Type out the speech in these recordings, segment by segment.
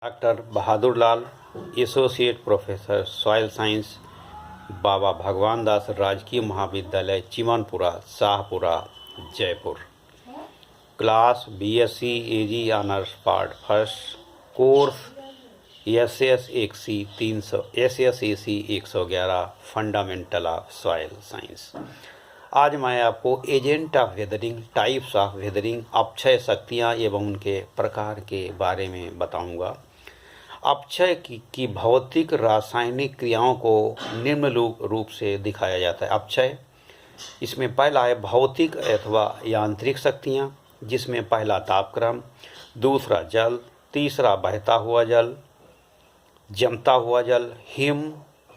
Doctor बहादुर लाल, associate professor soil science, बाबा भगवान दास राजकीय महाविद्यालय Chimanpura, Shahpura, Jaipur. Class BSc AG honours part first, course SSAC 111 fundamental of soil science. आज मैं आपको agent of weathering, types of weathering, अपक्षय शक्तियाँ एवं उनके प्रकार के बारे में बताऊंगा। अपक्षय की भौतिक रासायनिक क्रियाओं को निम्न रूप से दिखाया जाता है। अपक्षय, इसमें पहला है भौतिक अथवा यांत्रिक शक्तियाँ, जिसमें पहला तापक्रम, दूसरा जल, तीसरा बहता हुआ जल, जमता हुआ जल, हिम,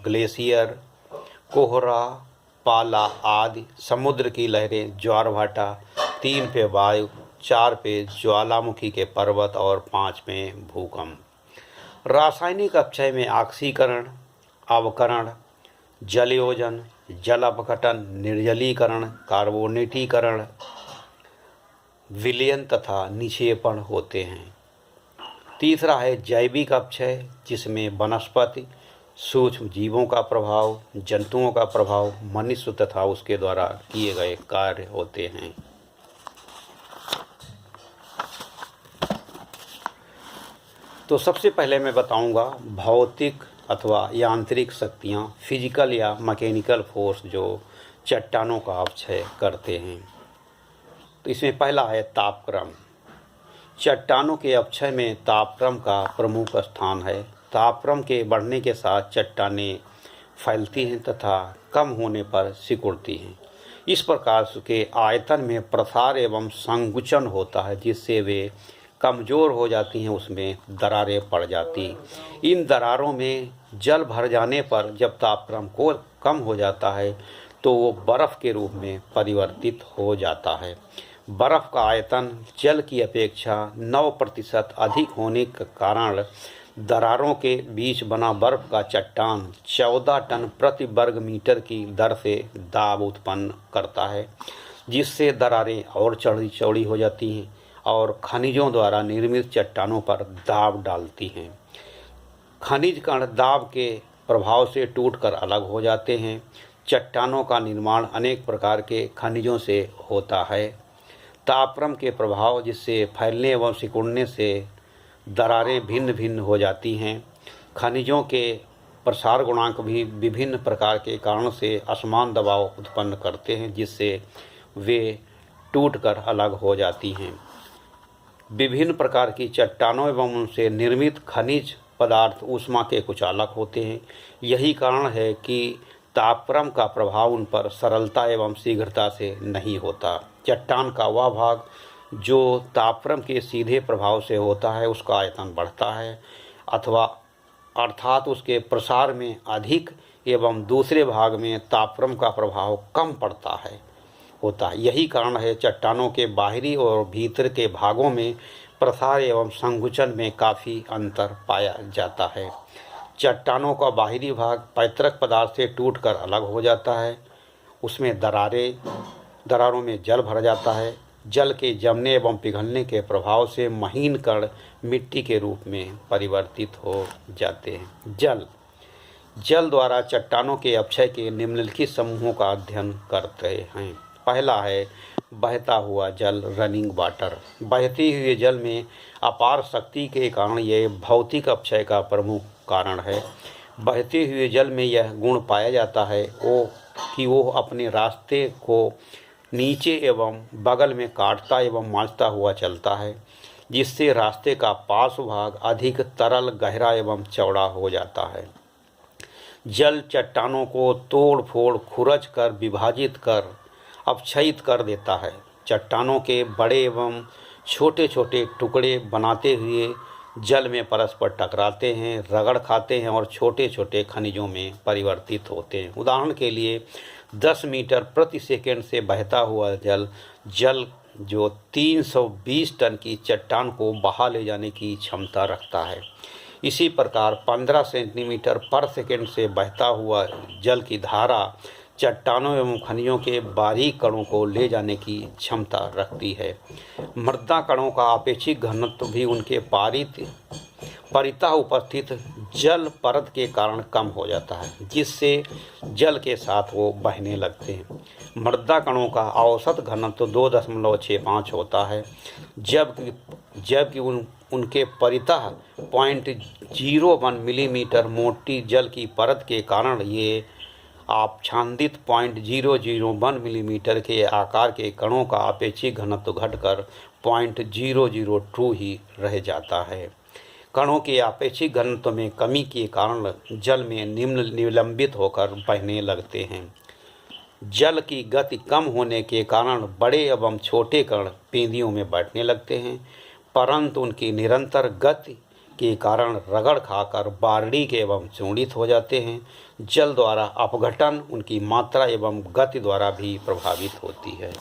ग्लेशियर, कोहरा, पाला आदि, समुद्र की लहरें, ज्वार भाटा, 3 पे वायु, 4 पे ज्वालामुखी के पर्वत और 5 पे भूकंप। रासायनिक अपक्षय में ऑक्सीकरण, अवकरण, जलयोजन, जल अपघटन, निर्जलीकरण, कार्बोनेटीकरण, विलयन तथा निक्षेपण होते हैं। तीसरा है जैविक अपक्षय, जिसमें वनस्पति, सूक्ष्म जीवों का प्रभाव, जंतुओं का प्रभाव, मनुष्य तथा उसके द्वारा किए गए कार्य होते हैं। तो सबसे पहले मैं बताऊंगा भौतिक अथवा यांत्रिक शक्तियाँ, फिजिकल या मैकेनिकल फोर्स जो चट्टानों का अपक्षय करते हैं। तो इसमें पहला है तापक्रम। चट्टानों के अपक्षय में तापक्रम का प्रमुख स्थान है। तापक्रम के बढ़ने के साथ चट्टानें फैलती हैं तथा कम होने पर सिकुड़ती हैं। इस प्रकार के आयतन में प्रसार एवं संकुचन होता है, जिससे वे कमज़ोर हो जाती हैं, उसमें दरारें पड़ जाती। इन दरारों में जल भर जाने पर जब तापक्रम को कम हो जाता है तो वो बर्फ़ के रूप में परिवर्तित हो जाता है। बर्फ़ का आयतन जल की अपेक्षा 9% अधिक होने के कारण दरारों के बीच बना बर्फ़ का चट्टान 14 टन प्रति वर्ग मीटर की दर से दाब उत्पन्न करता है, जिससे दरारें और चौड़ी हो जाती हैं और खनिजों द्वारा निर्मित चट्टानों पर दाब डालती हैं। खनिज कण दाब के प्रभाव से टूटकर अलग हो जाते हैं। चट्टानों का निर्माण अनेक प्रकार के खनिजों से होता है। तापक्रम के प्रभाव, जिससे फैलने एवं सिकुड़ने से दरारें भिन्न भिन्न हो जाती हैं। खनिजों के प्रसार गुणांक भी विभिन्न प्रकार के कारणों से असमान दबाव उत्पन्न करते हैं, जिससे वे टूटकर अलग हो जाती हैं। विभिन्न प्रकार की चट्टानों एवं उनसे निर्मित खनिज पदार्थ ऊष्मा के कुछ अलग होते हैं। यही कारण है कि तापक्रम का प्रभाव उन पर सरलता एवं शीघ्रता से नहीं होता। चट्टान का वह भाग जो तापक्रम के सीधे प्रभाव से होता है, उसका आयतन बढ़ता है अर्थात उसके प्रसार में अधिक, एवं दूसरे भाग में तापक्रम का प्रभाव कम पड़ता होता है। यही कारण है चट्टानों के बाहरी और भीतर के भागों में प्रसार एवं संकुचन में काफ़ी अंतर पाया जाता है। चट्टानों का बाहरी भाग पैतृक पदार्थ से टूटकर अलग हो जाता है। उसमें दरारों में जल भर जाता है। जल के जमने एवं पिघलने के प्रभाव से महीन कण मिट्टी के रूप में परिवर्तित हो जाते हैं। जल द्वारा चट्टानों के अपक्षय के निम्नलिखित समूहों का अध्ययन करते हैं। पहला है बहता हुआ जल, रनिंग वाटर। बहते हुए जल में अपार शक्ति के कारण यह भौतिक अपक्षय का प्रमुख कारण है। बहते हुए जल में यह गुण पाया जाता है कि वो अपने रास्ते को नीचे एवं बगल में काटता एवं मांझता हुआ चलता है, जिससे रास्ते का पार्श्व भाग अधिक तरल, गहरा एवं चौड़ा हो जाता है। जल चट्टानों को तोड़ फोड़, खुरच कर, विभाजित कर, अपक्षयित कर देता है। चट्टानों के बड़े एवं छोटे छोटे टुकड़े बनाते हुए जल में परस्पर टकराते हैं, रगड़ खाते हैं और छोटे छोटे खनिजों में परिवर्तित होते हैं। उदाहरण के लिए 10 मीटर प्रति सेकंड से बहता हुआ जल जो 320 टन की चट्टान को बहा ले जाने की क्षमता रखता है। इसी प्रकार 15 सेंटीमीटर पर सेकंड से बहता हुआ जल की धारा चट्टानों एवं खनिजों के बारीक कणों को ले जाने की क्षमता रखती है। मृदा कणों का अपेक्षित घनत्व भी उनके परितः उपस्थित जल परत के कारण कम हो जाता है, जिससे जल के साथ वो बहने लगते हैं। मृदा कणों का औसत घनत्व 2.65 होता है, जबकि उनके परितः 0.01 मिलीमीटर मोटी जल की परत के कारण ये आच्छादित 0.001 मिलीमीटर के आकार के कणों का अपेक्षित घनत्व घटकर 0.002 ही रह जाता है। कणों के अपेक्षित घनत्व में कमी के कारण जल में निलंबित होकर बहने लगते हैं। जल की गति कम होने के कारण बड़े एवं छोटे कण पेंदियों में बैठने लगते हैं, परंतु उनकी निरंतर गति के कारण रगड़ खाकर बारीक एवं चूर्णित हो जाते हैं। जल द्वारा अपघटन उनकी मात्रा एवं गति द्वारा भी प्रभावित होती है।